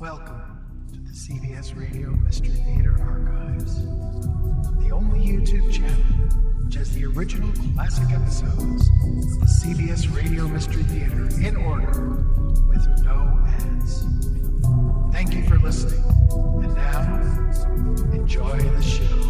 Welcome to the CBS Radio Mystery Theater Archives, the only YouTube channel which has the original classic episodes of the CBS Radio Mystery Theater in order with no ads. Thank you for listening, and now, enjoy the show.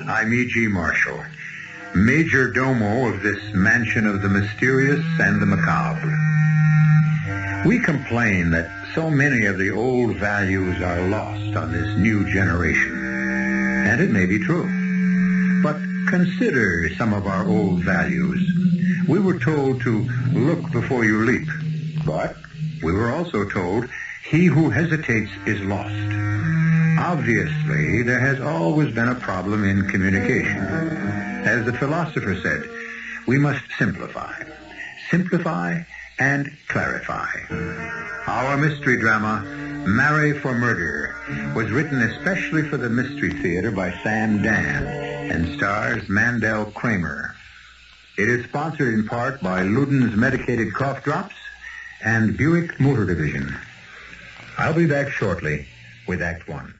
I'm E.G. Marshall, major domo of this mansion of the mysterious and the macabre. We complain that so many of the old values are lost on this new generation. And it may be true. But consider some of our old values. We were told to look before you leap. But we were also told, he who hesitates is lost. Obviously, there has always been a problem in communication. As the philosopher said, we must simplify. Simplify and clarify. Our mystery drama, Marry for Murder, was written especially for the Mystery Theater by Sam Dann and stars Mandel Kramer. It is sponsored in part by Luden's Medicated Cough Drops and Buick Motor Division. I'll be back shortly with Act One.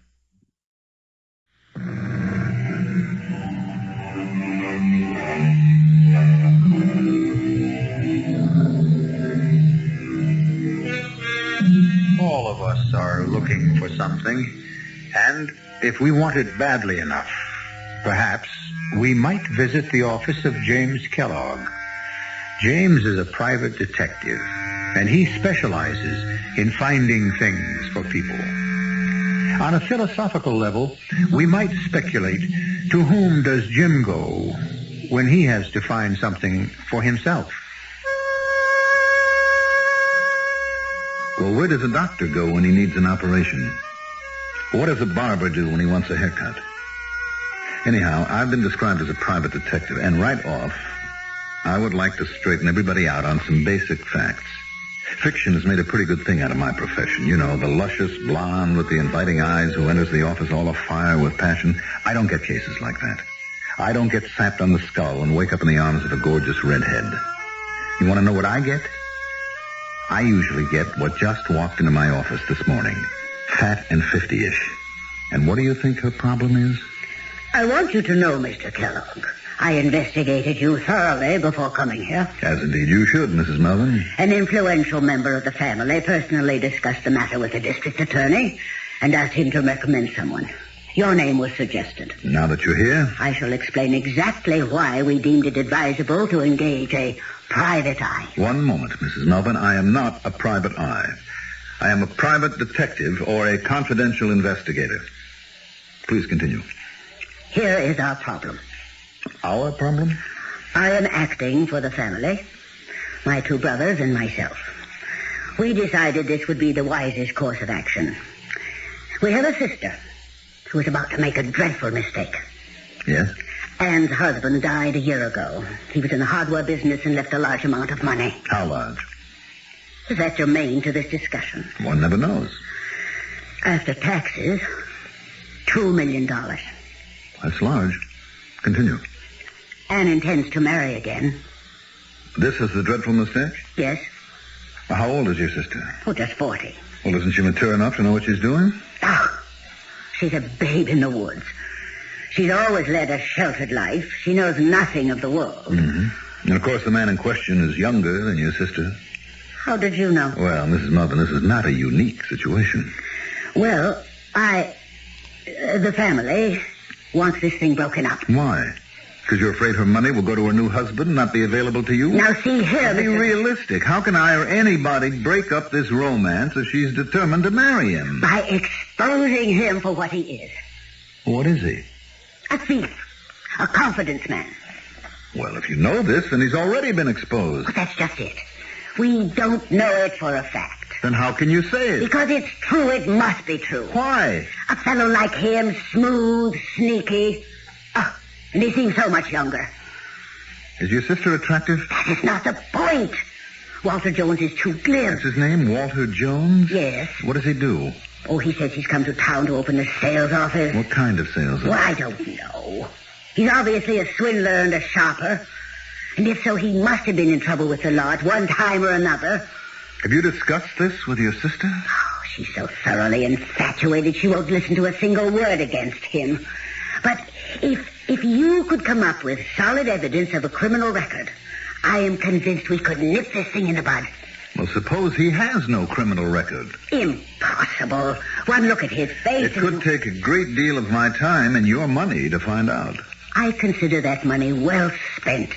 All of us are looking for something, and if we want it badly enough, perhaps we might visit the office of James Kellogg. James is a private detective, and he specializes in finding things for people. On a philosophical level, we might speculate, to whom does Jim go when he has to find something for himself? Well, where does a doctor go when he needs an operation? What does a barber do when he wants a haircut? Anyhow, I've been described as a private detective, and right off, I would like to straighten everybody out on some basic facts. Fiction has made a pretty good thing out of my profession. You know, the luscious blonde with the inviting eyes who enters the office all afire with passion. I don't get cases like that. I don't get sapped on the skull and wake up in the arms of a gorgeous redhead. You want to know what I get? I usually get what just walked into my office this morning. Fat and 50-ish. And what do you think her problem is? I want you to know, Mr. Kellogg, I investigated you thoroughly before coming here. As indeed you should, Mrs. Melvin. An influential member of the family personally discussed the matter with the district attorney and asked him to recommend someone. Your name was suggested. Now that you're here, I shall explain exactly why we deemed it advisable to engage a private eye. One moment, Mrs. Melvin. I am not a private eye. I am a private detective or a confidential investigator. Please continue. Here is our problem. Our problem? I am acting for the family, my two brothers and myself. We decided this would be the wisest course of action. We have a sister who was about to make a dreadful mistake. Yes? Anne's husband died a year ago. He was in the hardware business and left a large amount of money. How large? Is that germane to this discussion? One never knows. After taxes, $2 million. That's large. Continue. Anne intends to marry again. This is the dreadful mistake? Yes. Well, how old is your sister? Oh, just 40. Well, isn't she mature enough to know what she's doing? Oh, she's a babe in the woods. She's always led a sheltered life. She knows nothing of the world. Mm-hmm. And, of course, the man in question is younger than your sister. How did you know? Well, Mrs. Melvin, this is not a unique situation. Well, the family wants this thing broken up. Why? Because you're afraid her money will go to her new husband and not be available to you? Now, see here, Be realistic. How can I or anybody break up this romance if she's determined to marry him? By exposing him for what he is. What is he? A thief. A confidence man. Well, if you know this, then he's already been exposed. But that's just it. We don't know it for a fact. Then how can you say it? Because it's true. It must be true. Why? A fellow like him, smooth, sneaky. Oh, and he seems so much younger. Is your sister attractive? That is not the point. Walter Jones is too glib. That's his name, Walter Jones? Yes. What does he do? Oh, he says he's come to town to open a sales office. What kind of sales Well, office? I don't know. He's obviously a swindler and a shopper. And if so, he must have been in trouble with the law at one time or another. Have you discussed this with your sister? Oh, she's so thoroughly infatuated she won't listen to a single word against him. But if you could come up with solid evidence of a criminal record, I am convinced we could nip this thing in the bud. Well, suppose he has no criminal record. Impossible. One look at his face. It could take a great deal of my time and your money to find out. I consider that money well spent.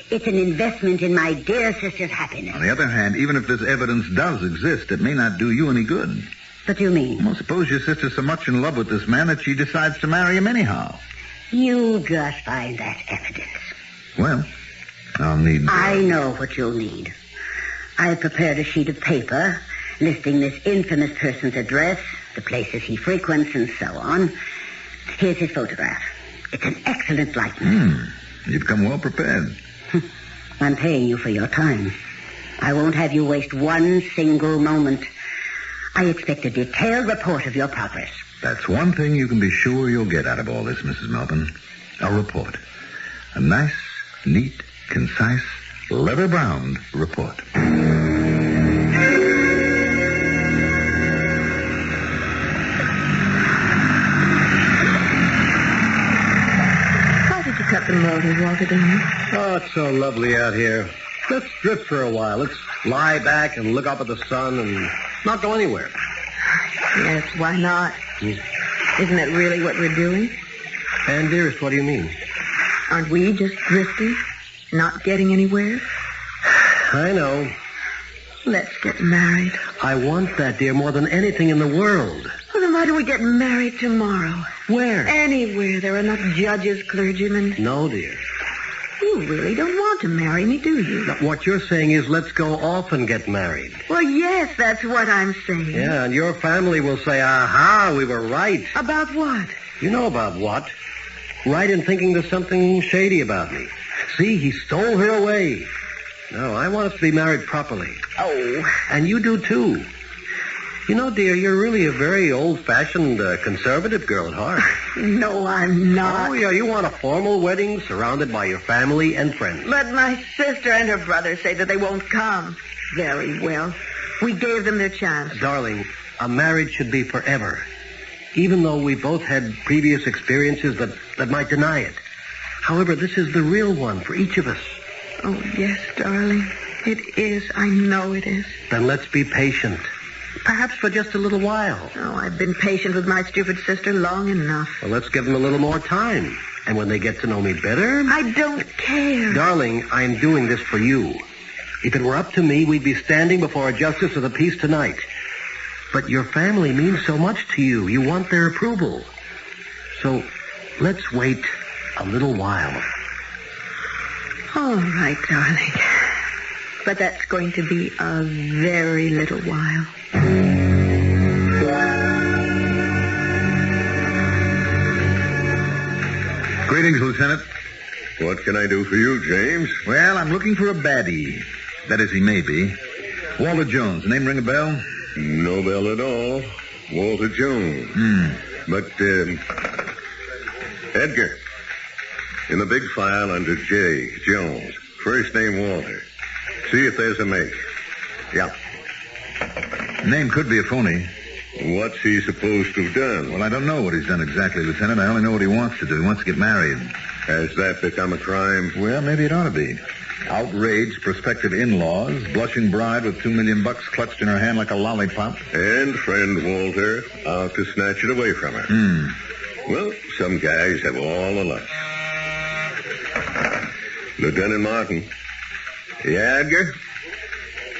It's an investment in my dear sister's happiness. On the other hand, even if this evidence does exist, it may not do you any good. What do you mean? Well, suppose your sister's so much in love with this man that she decides to marry him anyhow. You just find that evidence. Well, I'll need... I know what you'll need. I've prepared a sheet of paper listing this infamous person's address, the places he frequents, and so on. Here's his photograph. It's an excellent likeness. You've come well prepared. I'm paying you for your time. I won't have you waste one single moment. I expect a detailed report of your progress. That's one thing you can be sure you'll get out of all this, Mrs. Melvin. A report. A nice, neat, concise, leather-bound report. Why did you cut the motor, Walter Dann? Oh, it's so lovely out here. Let's drift for a while. Let's lie back and look up at the sun and not go anywhere. Yes, why not? Isn't that really what we're doing? And, dearest, what do you mean? Aren't we just drifting, not getting anywhere? I know. Let's get married. I want that, dear, more than anything in the world. Well, then why don't we get married tomorrow? Where? Anywhere. There are enough judges, clergymen. No, dear. You really don't want to marry me, do you? Now, what you're saying is let's go off and get married. Well, yes, that's what I'm saying. Yeah, and your family will say, aha, we were right. About what? You know about what? Right in thinking there's something shady about me. See, he stole her away. No, I want us to be married properly. Oh. And you do, too. You know, dear, you're really a very old-fashioned, conservative girl at heart. No, I'm not. Oh, yeah, you want a formal wedding surrounded by your family and friends. But my sister and her brother say that they won't come. Very well. We gave them their chance. Darling, a marriage should be forever. Even though we both had previous experiences that might deny it. However, this is the real one for each of us. Oh, yes, darling. It is. I know it is. Then let's be patient. Perhaps for just a little while. Oh, I've been patient with my stupid sister long enough. Well, let's give them a little more time. And when they get to know me better... I don't care. Darling, I'm doing this for you. If it were up to me, we'd be standing before a justice of the peace tonight. But your family means so much to you. You want their approval. So let's wait a little while. All right, darling. But that's going to be a very little while. Greetings, Lieutenant. What can I do for you, James? Well, I'm looking for a baddie. That is, he may be. Walter Jones. Name ring a bell? No bell at all. Walter Jones. But, Edgar. In the big file under J, Jones. First name Walter. See if there's a make. Yeah. Name could be a phony. What's he supposed to have done? Well, I don't know what he's done exactly, Lieutenant. I only know what he wants to do. He wants to get married. Has that become a crime? Well, maybe it ought to be. Outraged prospective in-laws, blushing bride with $2 million clutched in her hand like a lollipop. And friend Walter out to snatch it away from her. Well, some guys have all the luck. Lieutenant Martin. Yeah, Edgar?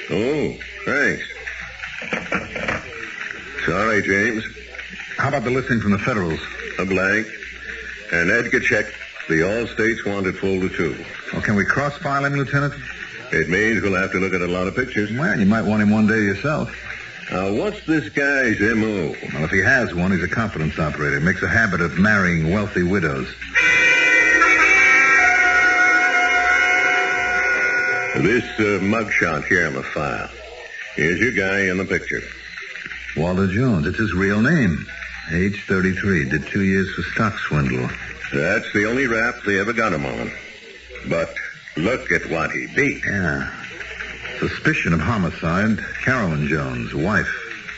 Oh, thanks. Sorry, James. How about the listing from the Federals? A blank. And Edgar check. the All States Wanted folder, too. Well, can we cross-file him, Lieutenant? It means we'll have to look at a lot of pictures. Well, you might want him one day yourself. Now, what's this guy's M.O.? Well, if he has one, he's a confidence operator. Makes a habit of marrying wealthy widows. This mugshot here in the file. Here's your guy in the picture. Walter Jones. It's his real name. Age 33. Did 2 years for stock swindle. That's the only rap they ever got him on. But look at what he beat. Yeah. Suspicion of homicide. Carolyn Jones, wife.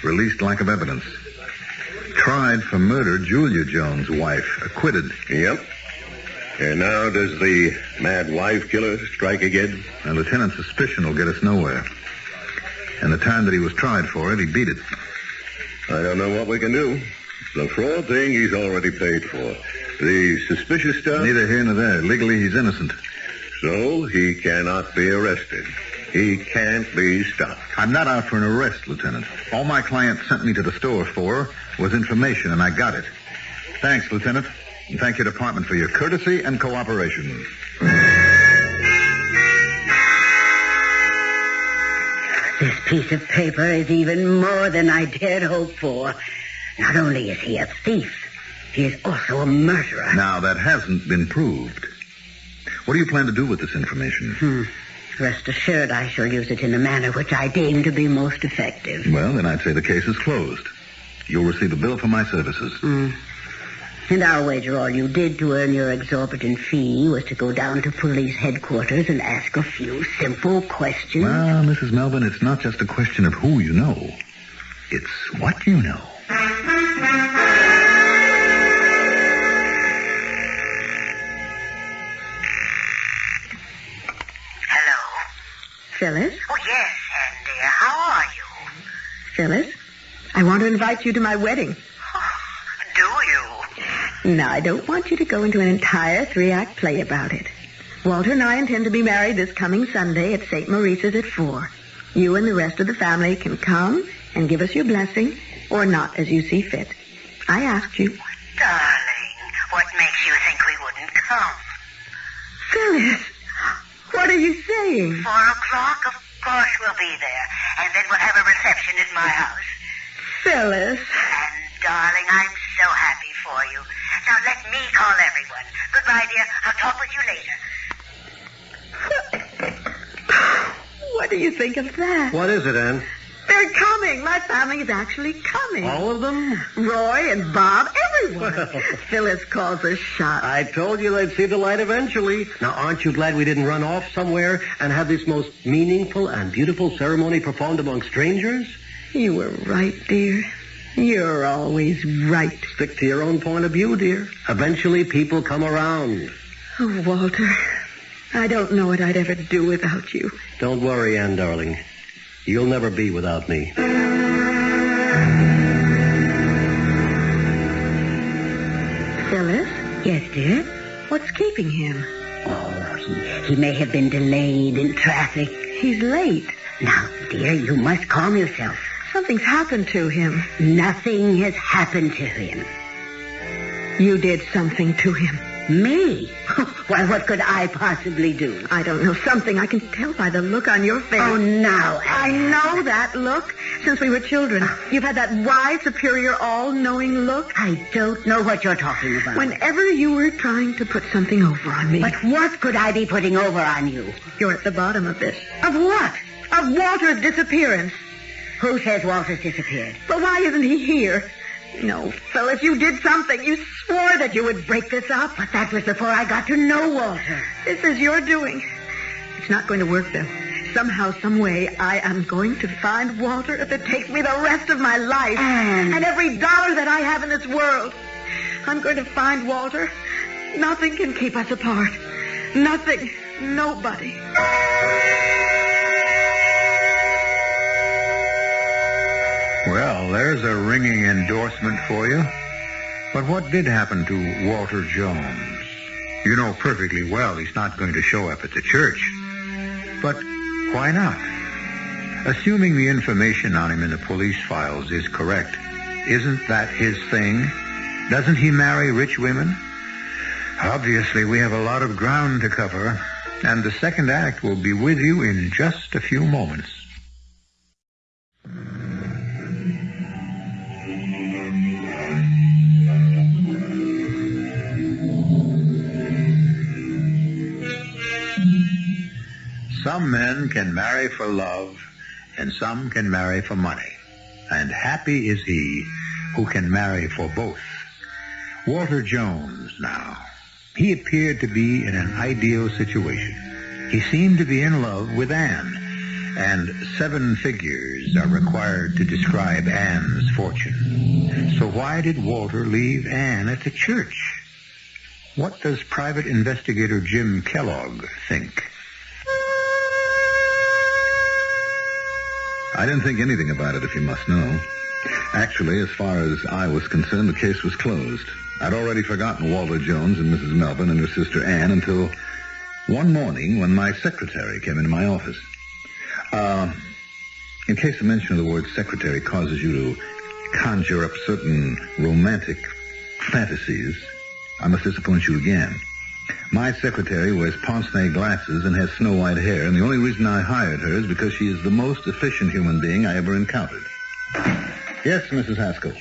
Released lack of evidence. Tried for murder. Julia Jones, wife. Acquitted. Yep. And now does the mad wife killer strike again? A lieutenant's suspicion will get us nowhere. And the time that he was tried for it, he beat it. I don't know what we can do. The fraud thing he's already paid for. The suspicious stuff... Neither here nor there. Legally, he's innocent. So he cannot be arrested. He can't be stopped. I'm not out for an arrest, Lieutenant. All my client sent me to the store for was information, and I got it. Thanks, Lieutenant. And thank your department for your courtesy and cooperation. This piece of paper is even more than I dared hope for. Not only is he a thief, he is also a murderer. Now, that hasn't been proved. What do you plan to do with this information? Rest assured I shall use it in a manner which I deem to be most effective. Well, then I'd say the case is closed. You'll receive a bill for my services. And I'll wager all you did to earn your exorbitant fee was to go down to police headquarters and ask a few simple questions. Well, Mrs. Melvin, it's not just a question of who you know. It's what you know. Hello? Phyllis? Oh, yes, Ann, dear. How are you? Phyllis, I want to invite you to my wedding. Do you? Now, I don't want you to go into an entire 3-act play about it. Walter and I intend to be married this coming Sunday at St. Maurice's at 4. You and the rest of the family can come and give us your blessing, or not, as you see fit. I asked you. Darling, what makes you think we wouldn't come? Phyllis, what are you saying? 4 o'clock? Of course we'll be there. And then we'll have a reception at my house. Phyllis. And, darling, I'm so happy for you. Now let me call everyone. Goodbye, dear. I'll talk with you later. What do you think of that? What is it, Ann? They're coming. My family is actually coming. All of them? Roy and Bob, everyone. Well. Phyllis calls us shot. I told you they'd see the light eventually. Now, aren't you glad we didn't run off somewhere and have this most meaningful and beautiful ceremony performed among strangers? You were right, dear. You're always right. Stick to your own point of view, dear. Eventually, people come around. Oh, Walter, I don't know what I'd ever do without you. Don't worry, Ann, darling. You'll never be without me. Phyllis, Yes, dear? what's keeping him? Oh, he may have been delayed in traffic. He's late. Now, dear, you must calm yourself. Something's happened to him. Nothing has happened to him. You did something to him. Me? Why, what could I possibly do? I don't know, something. I can tell by the look on your face. Oh, now, I Anne. know that look since we were children. You've had that wise, superior, all-knowing look. I don't know what you're talking about. Whenever you were trying to put something over on me. But what could I be putting over on you? You're at the bottom of this. Of what? Of Walter's disappearance. Who says Walter's disappeared? But why isn't he here? No, Phyllis, you did something. You swore that you would break this up. But that was before I got to know Walter. This is your doing. It's not going to work, though. Somehow, some way, I am going to find Walter if it takes me the rest of my life. Anne. And every dollar that I have in this world. I'm going to find Walter. Nothing can keep us apart. Nothing. Nobody. Well, there's a ringing endorsement for you. But what did happen to Walter Jones? You know perfectly well he's not going to show up at the church. But why not? Assuming the information on him in the police files is correct, isn't that his thing? Doesn't he marry rich women? Obviously, we have a lot of ground to cover, and the second act will be with you in just a few moments. Some men can marry for love, and some can marry for money. And happy is he who can marry for both. Walter Jones, now. He appeared to be in an ideal situation. He seemed to be in love with Anne, and 7 figures are required to describe Anne's fortune. So why did Walter leave Anne at the church? What does Private Investigator Jim Kellogg think? I didn't think anything about it, if you must know. Actually, as far as I was concerned, the case was closed. I'd already forgotten Walter Jones and Mrs. Melvin and her sister Anne until one morning when my secretary came into my office. In case the mention of the word secretary causes you to conjure up certain romantic fantasies, I must disappoint you again. My secretary wears pince-nez glasses and has snow-white hair, and the only reason I hired her is because she is the most efficient human being I ever encountered. Yes, Mrs. Haskell.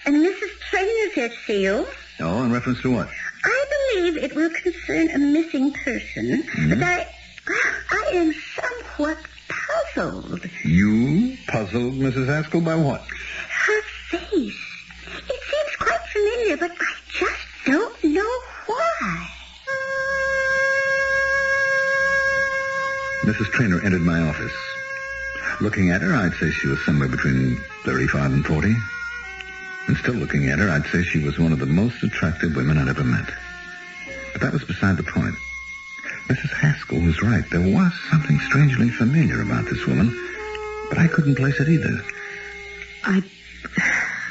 And Mrs. Trainer's here to see you. Oh, in reference to what? I believe it will concern a missing person, but I am somewhat puzzled. You puzzled, Mrs. Haskell, by what? Her face. It seems quite familiar, but I just don't know why. Mrs. Trainer entered my office. Looking at her, I'd say she was somewhere between 35 and 40. And still looking at her, I'd say she was one of the most attractive women I'd ever met. But that was beside the point. Mrs. Haskell was right. There was something strangely familiar about this woman, but I couldn't place it either.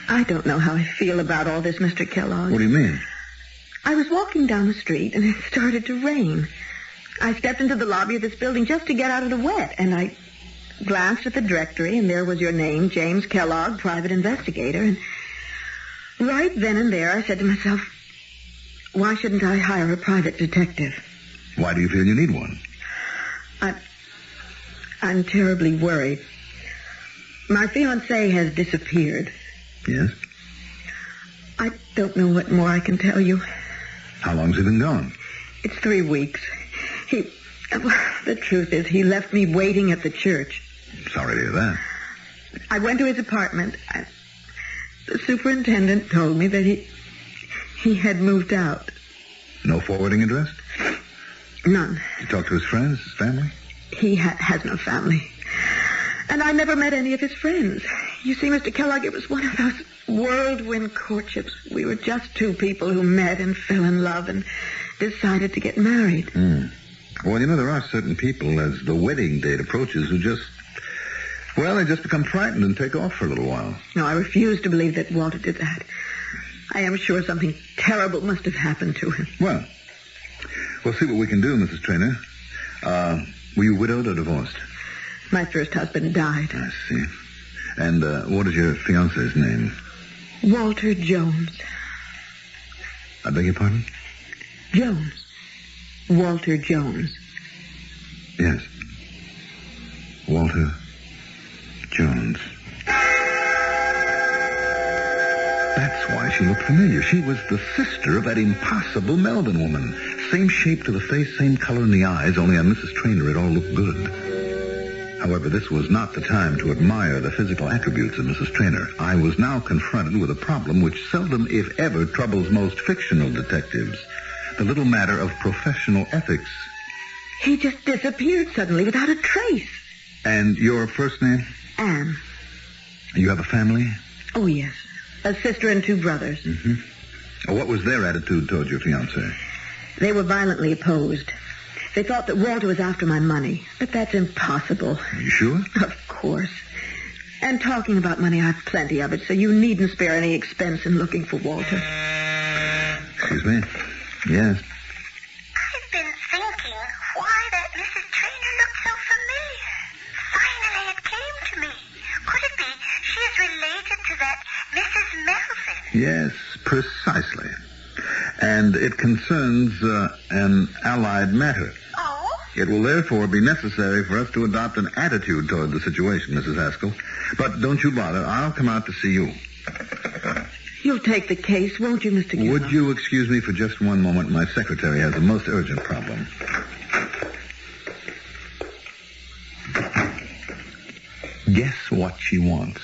I don't know how I feel about all this, Mr. Kellogg. What do you mean? I was walking down the street, and it started to rain. I stepped into the lobby of this building just to get out of the wet, and I glanced at the directory, and there was your name, James Kellogg, private investigator. And right then and there, I said to myself, why shouldn't I hire a private detective? Why do you feel you need one? I'm terribly worried. My fiancé has disappeared. Yes? I don't know what more I can tell you. How long's he been gone? It's 3 weeks. The truth is, he left me waiting at the church. Sorry to hear that. I went to his apartment. The superintendent told me that he had moved out. No forwarding address? None. You talked to his friends, his family? He has no family. And I never met any of his friends. You see, Mr. Kellogg, it was one of those whirlwind courtships. We were just 2 people who met and fell in love and decided to get married. Well, you know, there are certain people, as the wedding date approaches, who they just become frightened and take off for a little while. No, I refuse to believe that Walter did that. I am sure something terrible must have happened to him. Well, we'll see what we can do, Mrs. Trainer. Were you widowed or divorced? My first husband died. I see. And what is your fiancé's name? Walter Jones. I beg your pardon? Jones. Walter Jones. Yes. Walter Jones. That's why she looked familiar. She was the sister of that impossible Melvin woman. Same shape to the face, same color in the eyes, only on Mrs. Trainer it all looked good. However, this was not the time to admire the physical attributes of Mrs. Trainer. I was now confronted with a problem which seldom, if ever, troubles most fictional detectives. The little matter of professional ethics. He just disappeared suddenly without a trace. And your first name? Anne. You have a family? Oh, yes. A sister and 2 brothers. Mm-hmm. What was their attitude toward your fiancé? They were violently opposed. They thought that Walter was after my money, but that's impossible. Are you sure? Of course. And talking about money, I've plenty of it, so you needn't spare any expense in looking for Walter. Excuse me? Yes. I've been thinking why that Mrs. Trainer looked so familiar. Finally, it came to me. Could it be she is related to that Mrs. Melvin? Yes, precisely. And and it concerns an allied matter. Oh? It will therefore be necessary for us to adopt an attitude toward the situation, Mrs. Haskell. But don't you bother. I'll come out to see you. You'll take the case, won't you, Mr. Kellogg? Would you excuse me for just one moment? My secretary has a most urgent problem. Guess what she wants?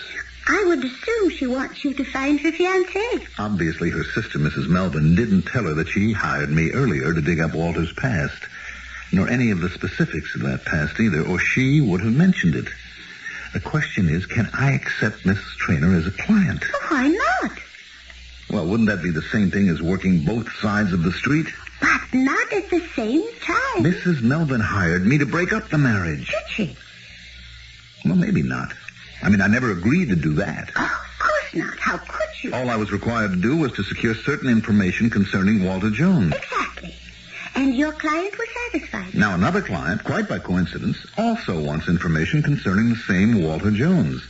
I would assume she wants you to find her fiancé. Obviously, her sister, Mrs. Melvin, didn't tell her that she hired me earlier to dig up Walter's past, nor any of the specifics of that past either, or she would have mentioned it. The question is, can I accept Mrs. Trainer as a client? Oh, why not? Well, wouldn't that be the same thing as working both sides of the street? But not at the same time. Mrs. Melvin hired me to break up the marriage. Did she? Well, maybe not. I mean, I never agreed to do that. Oh, of course not. How could you? All I was required to do was to secure certain information concerning Walter Jones. Exactly. And your client was satisfied. Now, another client, quite by coincidence, also wants information concerning the same Walter Jones,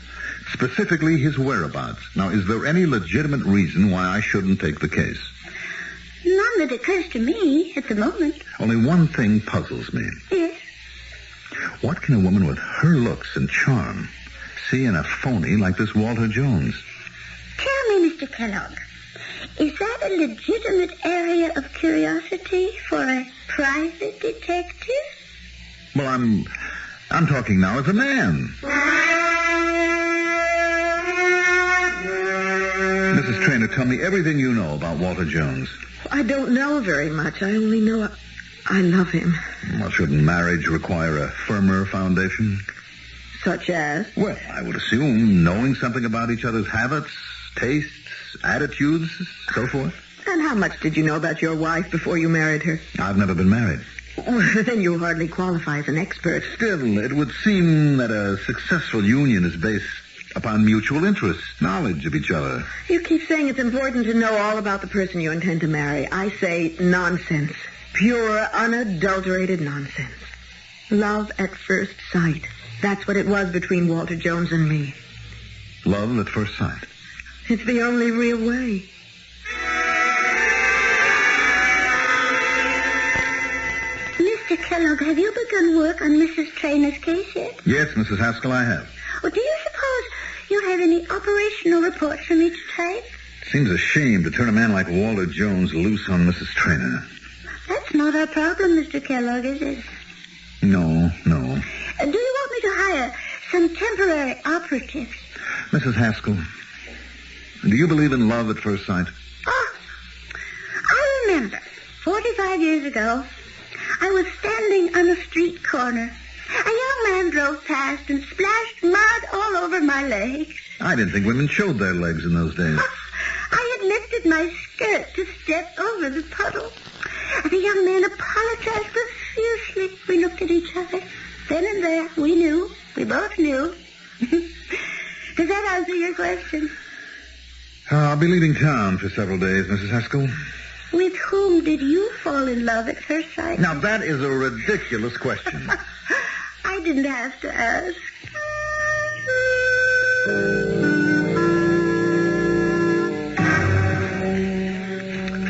specifically his whereabouts. Now, is there any legitimate reason why I shouldn't take the case? None that occurs to me at the moment. Only one thing puzzles me. Yes. What can a woman with her looks and charm see in a phony like this Walter Jones? Tell me, Mr. Kellogg, is that a legitimate area of curiosity for a private detective? Well, I'm talking now as a man. Mrs. Trainer, tell me everything you know about Walter Jones. I don't know very much. I only know I love him. Well, shouldn't marriage require a firmer foundation? Such as? Well, I would assume knowing something about each other's habits, tastes, attitudes, so forth. And how much did you know about your wife before you married her? I've never been married. Well, then you hardly qualify as an expert. Still, it would seem that a successful union is based upon mutual interest, knowledge of each other. You keep saying it's important to know all about the person you intend to marry. I say nonsense. Pure, unadulterated nonsense. Love at first sight. That's what it was between Walter Jones and me. Love at first sight. It's the only real way. Mr. Kellogg, have you begun work on Mrs. Trainor's case yet? Yes, Mrs. Haskell, I have. Well, do you suppose you have any operational reports from each type? Seems a shame to turn a man like Walter Jones loose on Mrs. Trainer. That's not our problem, Mr. Kellogg, is it? No. Do you want me to hire some temporary operatives? Mrs. Haskell, do you believe in love at first sight? Oh, I remember 45 years ago, I was standing on a street corner. A young man drove past and splashed mud all over my legs. I didn't think women showed their legs in those days. I had lifted my skirt to step over the puddle. The young man apologized profusely. We looked at each other. Then and there, we knew. We both knew. Does that answer your question? I'll be leaving town for several days, Mrs. Haskell. With whom did you fall in love at first sight? Now, that is a ridiculous question. I didn't have to ask.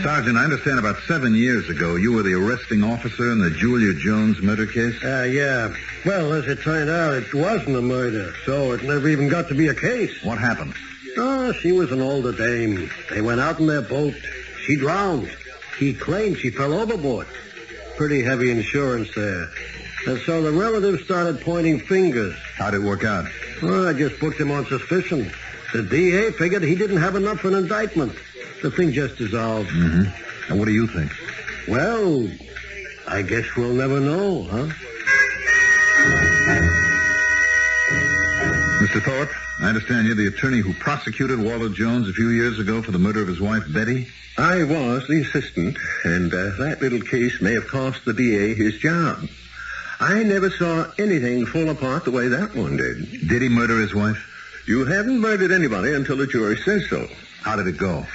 Sergeant, I understand about 7 years ago you were the arresting officer in the Julia Jones murder case? Yeah. Well, as it turned out, it wasn't a murder, so it never even got to be a case. What happened? Oh, she was an older dame. They went out in their boat. She drowned. He claimed she fell overboard. Pretty heavy insurance there. And so the relatives started pointing fingers. How'd it work out? Well, I just booked him on suspicion. The DA figured he didn't have enough for an indictment. The thing just dissolved. Mm-hmm. And what do you think? Well, I guess we'll never know, huh? Mr. Thorpe, I understand you're the attorney who prosecuted Walter Jones a few years ago for the murder of his wife, Betty? I was the assistant, and that little case may have cost the DA his job. I never saw anything fall apart the way that one did. Did he murder his wife? You haven't murdered anybody until the jury says so. How did it go?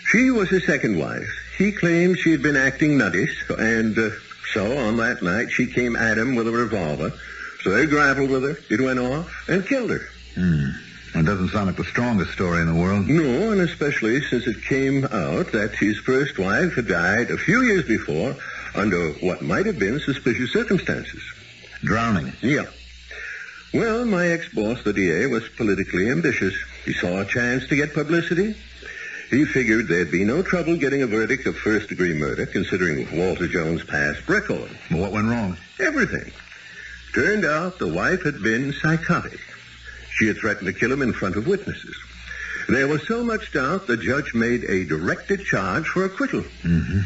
She was his second wife. He claimed she had been acting nuttish, and so on that night she came at him with a revolver. So they grappled with her, it went off, and killed her. It doesn't sound like the strongest story in the world. No, and especially since it came out that his first wife had died a few years before under what might have been suspicious circumstances. Drowning. Yeah. Well, my ex-boss, the DA, was politically ambitious. He saw a chance to get publicity. He figured there'd be no trouble getting a verdict of first-degree murder, considering Walter Jones' past record. Well, what went wrong? Everything. Turned out the wife had been psychotic. She had threatened to kill him in front of witnesses. There was so much doubt, the judge made a directed charge for acquittal. Mm-hmm.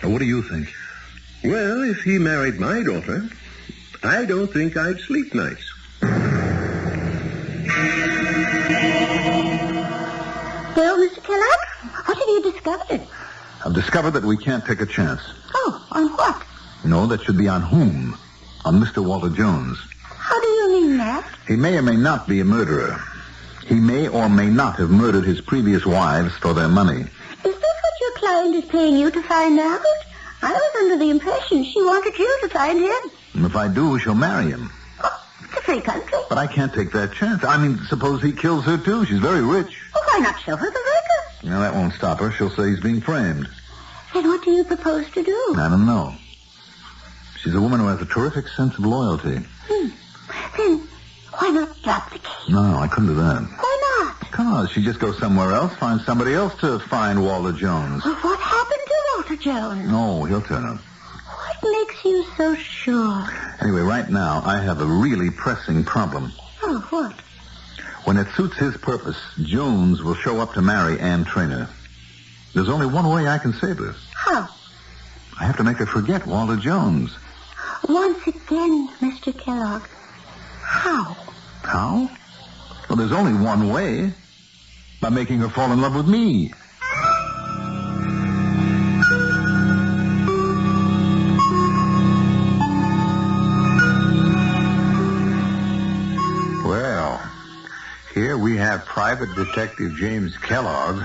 Now, what do you think? Well, if he married my daughter, I don't think I'd sleep nights. Well, Mr. Kellogg, what have you discovered? I've discovered that we can't take a chance. Oh, on what? No, that should be on whom? On Mr. Walter Jones. How do you mean that? He may or may not be a murderer. He may or may not have murdered his previous wives for their money. Is this what your client is paying you to find out? I was under the impression she wanted you to find him. And if I do, she'll marry him. Oh, it's a free country. But I can't take that chance. I mean, suppose he kills her, too. She's very rich. Well, why not show her the record? Now, that won't stop her. She'll say he's being framed. Then what do you propose to do? I don't know. She's a woman who has a terrific sense of loyalty. Then why not drop the case? No, I couldn't do that. Why not? Because she'd just go somewhere else, find somebody else to find Walter Jones. Well, what happened to Walter Jones? No, he'll turn up. What makes you so sure? Anyway, right now, I have a really pressing problem. Oh, what? When it suits his purpose, Jones will show up to marry Ann Traynor. There's only one way I can save her. How? I have to make her forget Walter Jones. Once again, Mr. Kellogg. How? How? Well, there's only one way. By making her fall in love with me. Well, here we have Private Detective James Kellogg,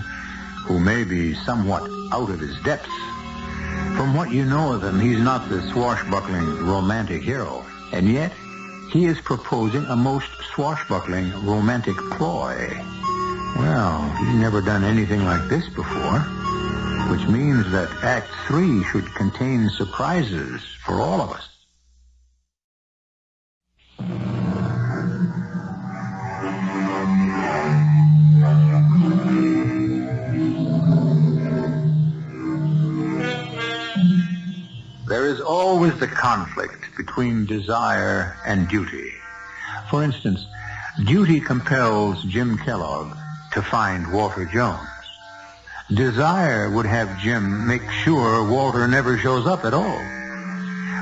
who may be somewhat out of his depths. From what you know of him, he's not the swashbuckling romantic hero. And yet, he is proposing a most swashbuckling romantic ploy. Well, he's never done anything like this before, which means that Act 3 should contain surprises for all of us. There is always the conflict between desire and duty. For instance, duty compels Jim Kellogg to find Walter Jones. Desire would have Jim make sure Walter never shows up at all.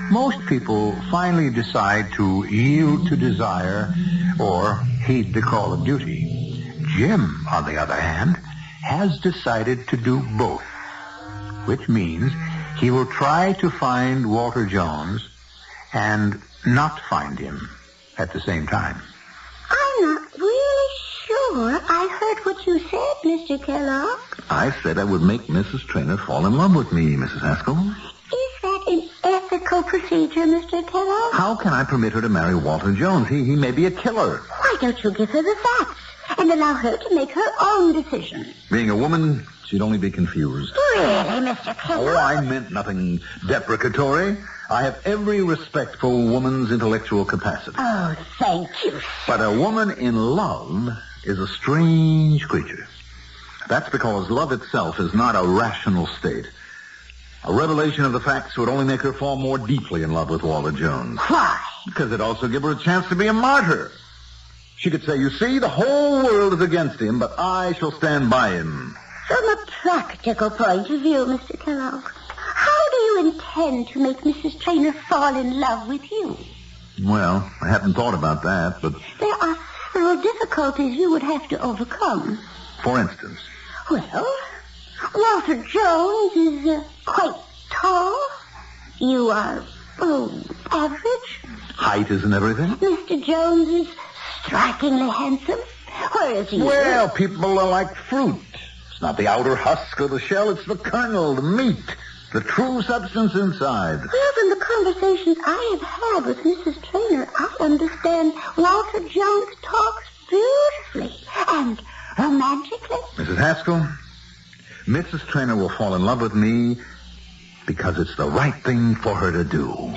Most people finally decide to yield to desire or heed the call of duty. Jim, on the other hand, has decided to do both, which means he will try to find Walter Jones and not find him at the same time. I'm not really sure I heard what you said, Mr. Kellogg. I said I would make Mrs. Traynor fall in love with me, Mrs. Haskell. Is that an ethical procedure, Mr. Kellogg? How can I permit her to marry Walter Jones? He may be a killer. Why don't you give her the facts and allow her to make her own decision? Being a woman, she'd only be confused. Really, Mr. Kellogg? Oh, I meant nothing deprecatory. I have every respect for a woman's intellectual capacity. Oh, thank you. But a woman in love is a strange creature. That's because love itself is not a rational state. A revelation of the facts would only make her fall more deeply in love with Walter Jones. Why? Because it'd also give her a chance to be a martyr. She could say, you see, the whole world is against him, but I shall stand by him. From a practical point of view, Mr. Kellogg, how do you intend to make Mrs. Traynor fall in love with you? Well, I hadn't thought about that, but... There are several difficulties you would have to overcome. For instance? Well, Walter Jones is quite tall. You are, average. Height isn't everything? Mr. Jones is strikingly handsome. Whereas you... Well, people are like fruit. It's not the outer husk or the shell, it's the kernel, the meat, the true substance inside. Well, from the conversations I have had with Mrs. Traynor, I understand Walter Jones talks beautifully and romantically. Mrs. Haskell, Mrs. Trainer will fall in love with me because it's the right thing for her to do.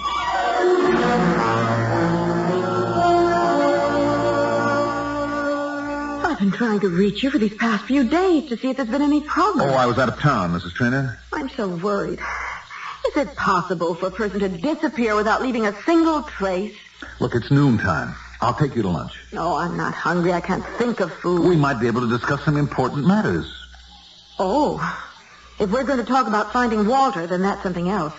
I've been trying to reach you for these past few days to see if there's been any progress. Oh, I was out of town, Mrs. Trainer. I'm so worried. Is it possible for a person to disappear without leaving a single trace? Look, it's noontime. I'll take you to lunch. No, I'm not hungry. I can't think of food. We might be able to discuss some important matters. Oh, if we're going to talk about finding Walter, then that's something else.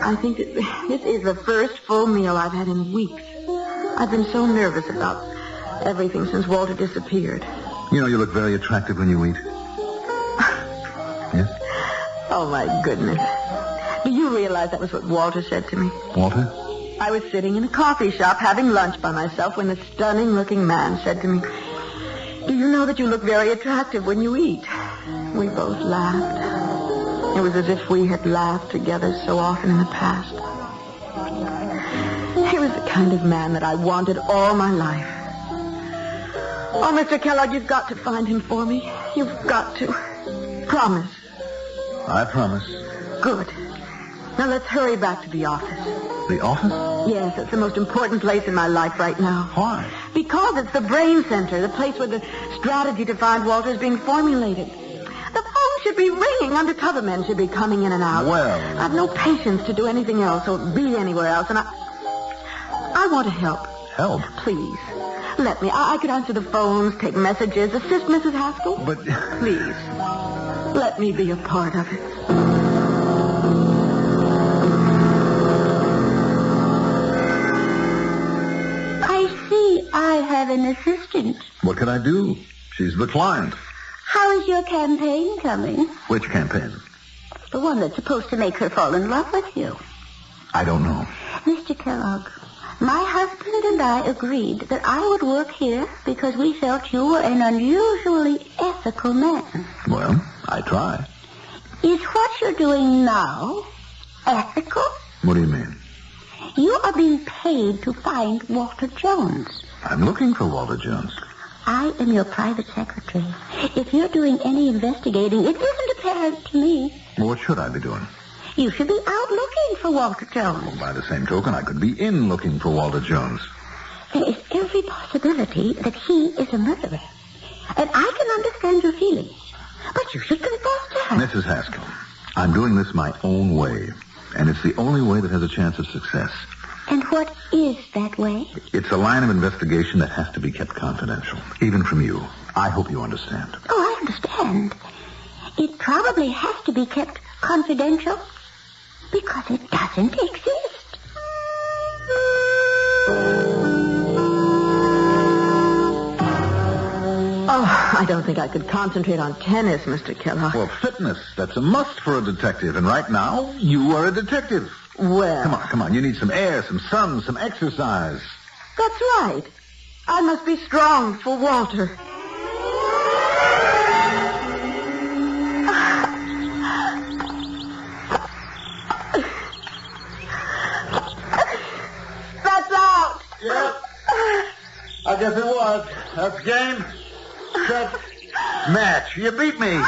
I think that this is the first full meal I've had in weeks. I've been so nervous about everything since Walter disappeared. You know, you look very attractive when you eat. Yes? Oh, my goodness. Do you realize that was what Walter said to me? Walter? I was sitting in a coffee shop having lunch by myself when the stunning-looking man said to me, "Do you know that you look very attractive when you eat?" We both laughed. It was as if we had laughed together so often in the past. He was the kind of man that I wanted all my life. Oh, Mr. Kellogg, you've got to find him for me. You've got to. Promise. I promise. Good. Now let's hurry back to the office. The office? Yes, it's the most important place in my life right now. Why? Because it's the brain center, the place where the strategy to find Walter is being formulated. The phone should be ringing. Undercover men should be coming in and out. Well... I have no patience to do anything else or be anywhere else, and I want to help. Help? Please. Let me. I could answer the phones, take messages, assist Mrs. Haskell. But... Please. Let me be a part of it. I have an assistant. What can I do? She's the client. How is your campaign coming? Which campaign? The one that's supposed to make her fall in love with you. I don't know. Mr. Kellogg, my husband and I agreed that I would work here because we felt you were an unusually ethical man. Well, I try. Is what you're doing now ethical? What do you mean? You are being paid to find Walter Jones. I'm looking for Walter Jones. I am your private secretary. If you're doing any investigating, it isn't apparent to me. Well, what should I be doing? You should be out looking for Walter Jones. Well, by the same token, I could be in looking for Walter Jones. There is every possibility that he is a murderer. And I can understand your feelings. But you should confess to her. Mrs. Haskell, I'm doing this my own way. And it's the only way that has a chance of success. And what is that way? It's a line of investigation that has to be kept confidential, even from you. I hope you understand. Oh, I understand. It probably has to be kept confidential because it doesn't exist. Oh, I don't think I could concentrate on tennis, Mr. Kellogg. Well, fitness, that's a must for a detective. And right now, you are a detective. Well... Come on. You need some air, some sun, some exercise. That's right. I must be strong for Walter. That's out. Yep. I guess it was. That's game. Set. Match. You beat me.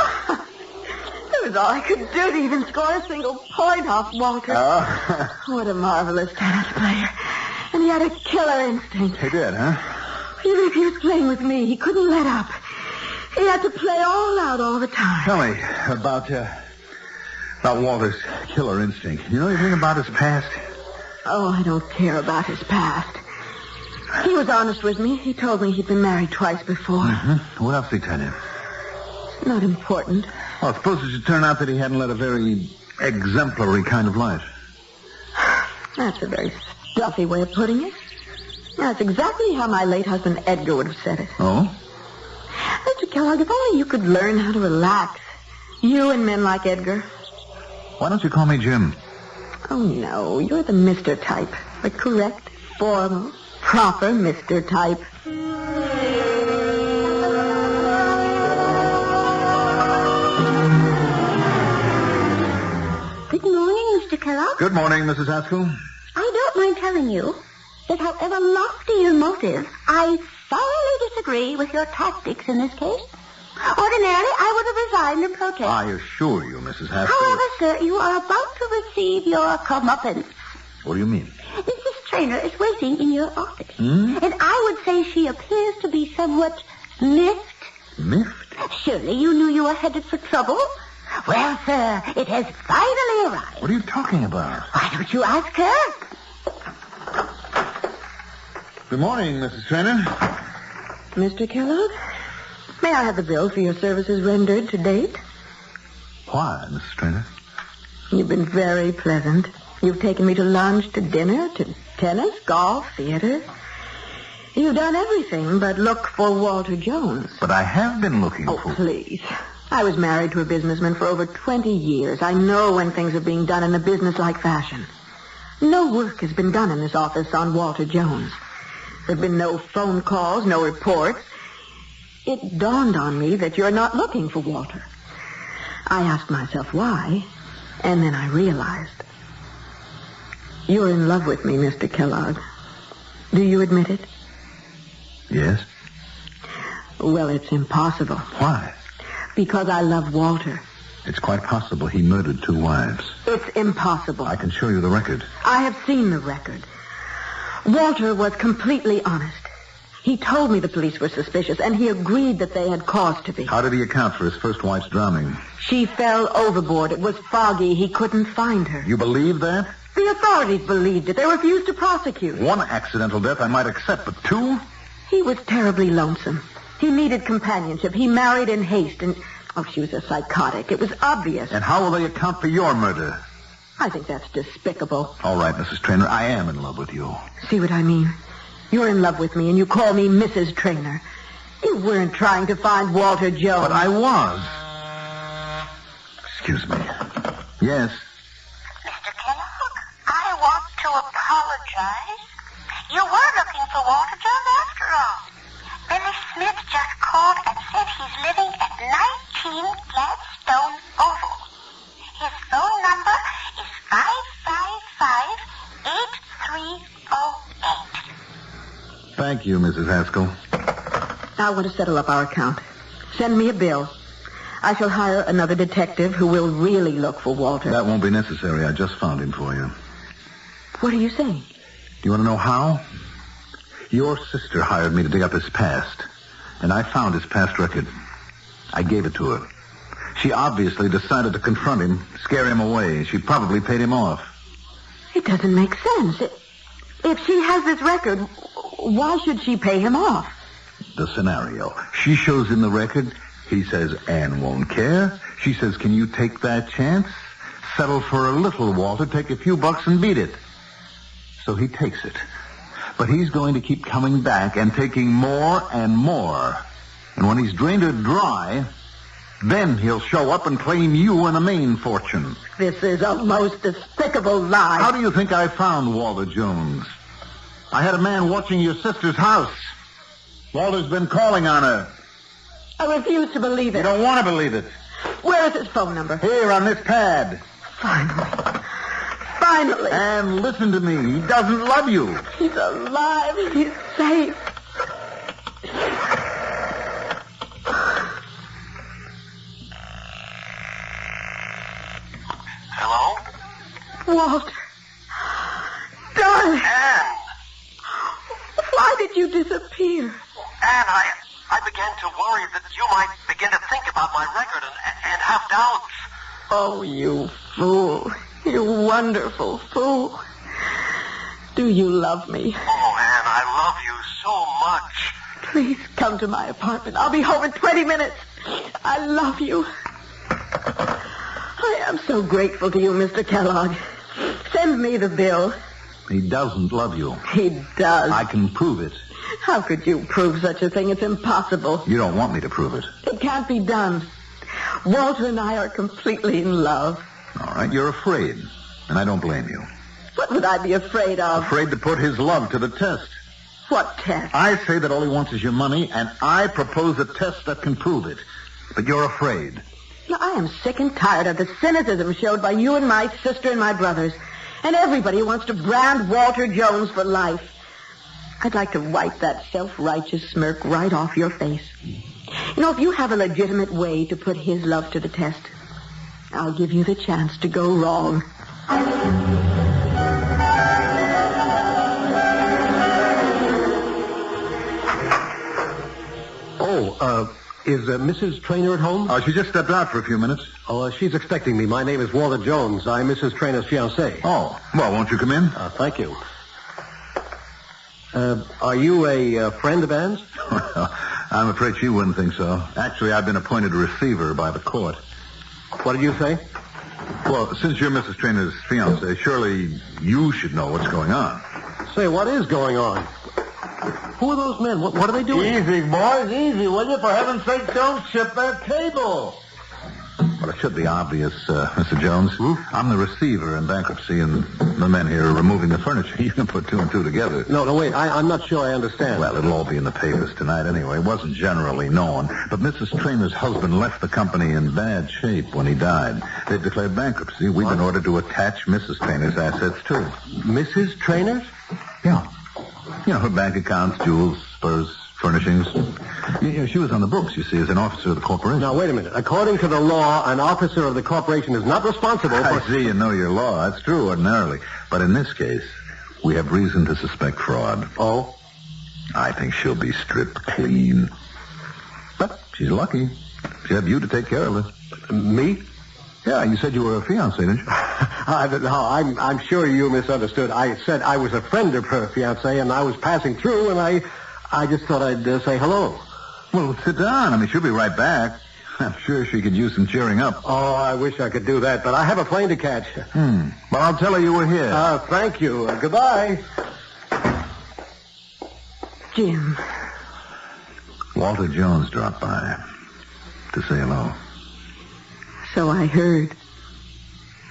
It was all I could do to even score a single point off Walter. Oh. What a marvelous tennis player. And he had a killer instinct. He did, huh? Even if he was playing with me, he couldn't let up. He had to play all out all the time. Tell me about Walter's killer instinct. You know anything about his past? Oh, I don't care about his past. He was honest with me. He told me he'd been married twice before. Mm-hmm. What else did he tell you? Not important. Well, suppose it should turn out that he hadn't led a very exemplary kind of life. That's a very stuffy way of putting it. That's exactly how my late husband Edgar would have said it. Oh? Mr. Kellogg, if only you could learn how to relax. You and men like Edgar. Why don't you call me Jim? Oh, no. You're the Mr. type. The correct, formal, proper Mr. type. Good morning, Mr. Kellogg. Good morning, Mrs. Haskell. I don't mind telling you that however lofty your motive, I thoroughly disagree with your tactics in this case. Ordinarily, I would have resigned in protest. I assure you, Mrs. Haskell. However, sir, you are about to receive your comeuppance. What do you mean? Mrs. Trainer is waiting in your office. And I would say she appears to be somewhat miffed. Miffed? Surely you knew you were headed for trouble? Well, sir, it has finally arrived. What are you talking about? Why don't you ask her? Good morning, Mrs. Trainer. Mr. Kellogg, may I have the bill for your services rendered to date? Why, Mrs. Trainer? You've been very pleasant. You've taken me to lunch, to dinner, to tennis, golf, theater. You've done everything but look for Walter Jones. But I have been looking Oh, for... please. I was married to a businessman for over 20 years. I know when things are being done in a business-like fashion. No work has been done in this office on Walter Jones. There have been no phone calls, no reports. It dawned on me that you're not looking for Walter. I asked myself why, and then I realized. You're in love with me, Mr. Kellogg. Do you admit it? Yes? Well, it's impossible. Why? Because I love Walter. It's quite possible he murdered 2 wives. It's impossible. I can show you the record. I have seen the record. Walter was completely honest. He told me the police were suspicious, and he agreed that they had cause to be. How did he account for his first wife's drowning? She fell overboard. It was foggy. He couldn't find her. You believe that? The authorities believed it. They refused to prosecute. 1 accidental death I might accept, but 2? He was terribly lonesome. He needed companionship. He married in haste, and... Oh, she was a psychotic. It was obvious. And how will they account for your murder? I think that's despicable. All right, Mrs. Trainer, I am in love with you. See what I mean? You're in love with me, and you call me Mrs. Trainer. You weren't trying to find Walter Jones. But I was. Excuse me. Yes? Mr. Kellogg, I want to apologize. You were looking for Walter Jones after all. Billy Smith just called and said he's living at 19 Gladstone Oval. His phone number is 555-8308. Thank you, Mrs. Haskell. I want to settle up our account. Send me a bill. I shall hire another detective who will really look for Walter. That won't be necessary. I just found him for you. What are you saying? Do you want to know how? Your sister hired me to dig up his past, and I found his past record. I gave it to her. She obviously decided to confront him, scare him away. She probably paid him off. It doesn't make sense. If she has this record, why should she pay him off? The scenario. She shows him the record. He says, Anne won't care. She says, can you take that chance? Settle for a little, Walter. Take a few bucks and beat it. So he takes it. But he's going to keep coming back and taking more and more. And when he's drained it dry, then he'll show up and claim you and a Maine fortune. This is a most despicable lie. How do you think I found Walter Jones? I had a man watching your sister's house. Walter's been calling on her. I refuse to believe it. You don't want to believe it. Where is his phone number? Here on this pad. Finally. And listen to me. He doesn't love you. He's alive. He's safe. Hello? Walter. Darling. Anne! Why did you disappear? Anne, I began to worry that you might begin to think about my record and have doubts. Oh, you fool. You wonderful fool. Do you love me? Oh, Anne, I love you so much. Please come to my apartment. I'll be home in 20 minutes. I love you. I am so grateful to you, Mr. Kellogg. Send me the bill. He doesn't love you. He does. I can prove it. How could you prove such a thing? It's impossible. You don't want me to prove it. It can't be done. Walter and I are completely in love. All right, you're afraid, and I don't blame you. What would I be afraid of? Afraid to put his love to the test. What test? I say that all he wants is your money, and I propose a test that can prove it. But you're afraid. Now, I am sick and tired of the cynicism showed by you and my sister and my brothers. And everybody wants to brand Walter Jones for life. I'd like to wipe that self-righteous smirk right off your face. You know, if you have a legitimate way to put his love to the test, I'll give you the chance to go wrong. Is Mrs. Traynor at home? She just stepped out for a few minutes. Oh, she's expecting me. My name is Walter Jones. I'm Mrs. Traynor's fiancé. Oh, well, won't you come in? Thank you. Are you a friend of Anne's? Well, I'm afraid she wouldn't think so. Actually, I've been appointed receiver by the court. What did you say? Well, since you're Mrs. Traynor's fiancé, surely you should know what's going on. Say, what is going on? Who are those men? What are they doing? Easy, boys, easy, will you? For heaven's sake, don't chip that table. Well, it should be obvious, Mr. Jones. I'm the receiver in bankruptcy, and the men here are removing the furniture. You can put two and two together. No, wait. I'm not sure I understand. Well, it'll all be in the papers tonight anyway. It wasn't generally known. But Mrs. Traynor's husband left the company in bad shape when he died. They've declared bankruptcy. We've been ordered to attach Mrs. Traynor's assets, too. Mrs. Traynor's? Yeah. You know, her bank accounts, jewels, spurs, furnishings. She was on the books, you see, as an officer of the corporation. Now, wait a minute. According to the law, an officer of the corporation is not responsible for... I see you know your law. That's true ordinarily. But in this case, we have reason to suspect fraud. Oh? I think she'll be stripped clean. But she's lucky. She had you to take care of her. Me? Yeah, you said you were a fiancé, didn't you? I'm sure you misunderstood. I said I was a friend of her fiancé, and I was passing through, and I just thought I'd say hello. Well, sit down. I mean, she'll be right back. I'm sure she could use some cheering up. Oh, I wish I could do that, but I have a plane to catch. Well, I'll tell her you were here. Thank you. Goodbye. Jim. Walter Jones dropped by to say hello. So I heard.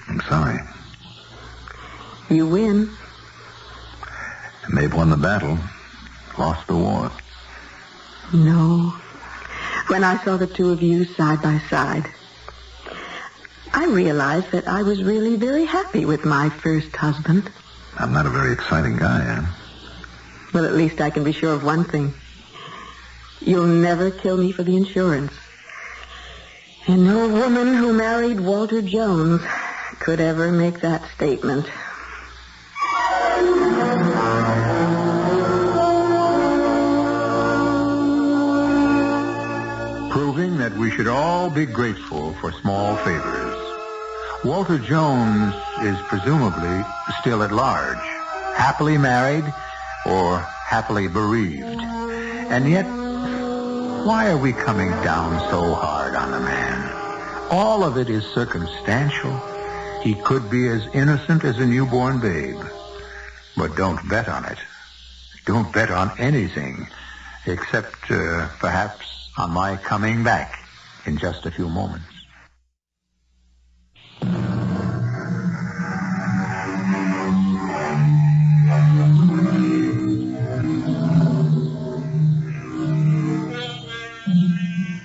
I'm sorry. You win. And they've won the battle, lost the war. No. When I saw the two of you side by side, I realized that I was really very happy with my first husband. I'm not a very exciting guy, Anne. Well, at least I can be sure of one thing. You'll never kill me for the insurance. And no woman who married Walter Jones could ever make that statement. Proving that we should all be grateful for small favors. Walter Jones is presumably still at large, happily married or happily bereaved. And yet, why are we coming down so hard on the man? All of it is circumstantial. He could be as innocent as a newborn babe. But don't bet on it. Don't bet on anything, except perhaps on my coming back in just a few moments.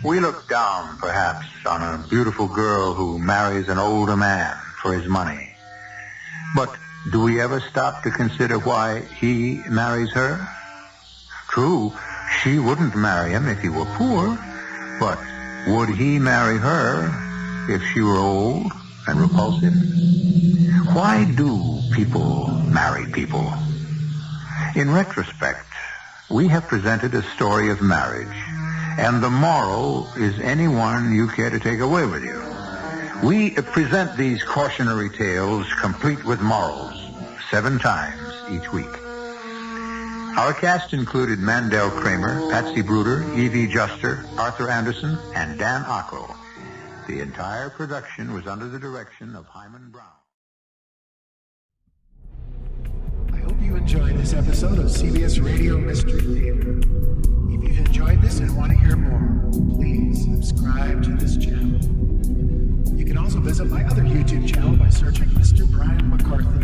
We look down, perhaps, on a beautiful girl who marries an older man for his money. But do we ever stop to consider why he marries her? True, she wouldn't marry him if he were poor, but would he marry her if she were old and repulsive? Why do people marry people? In retrospect, we have presented a story of marriage, and the moral is anyone you care to take away with you. We present these cautionary tales complete with morals 7 times each week. Our cast included Mandel Kramer, Patsy Bruder, Evie Juster, Arthur Anderson, and Dan Ocko. The entire production was under the direction of Hyman Brown. I hope you enjoyed this episode of CBS Radio Mystery Theater. If you've enjoyed this and want to hear more, please subscribe to this channel. You can also visit my other YouTube channel by searching Mr. Brian McCarthy.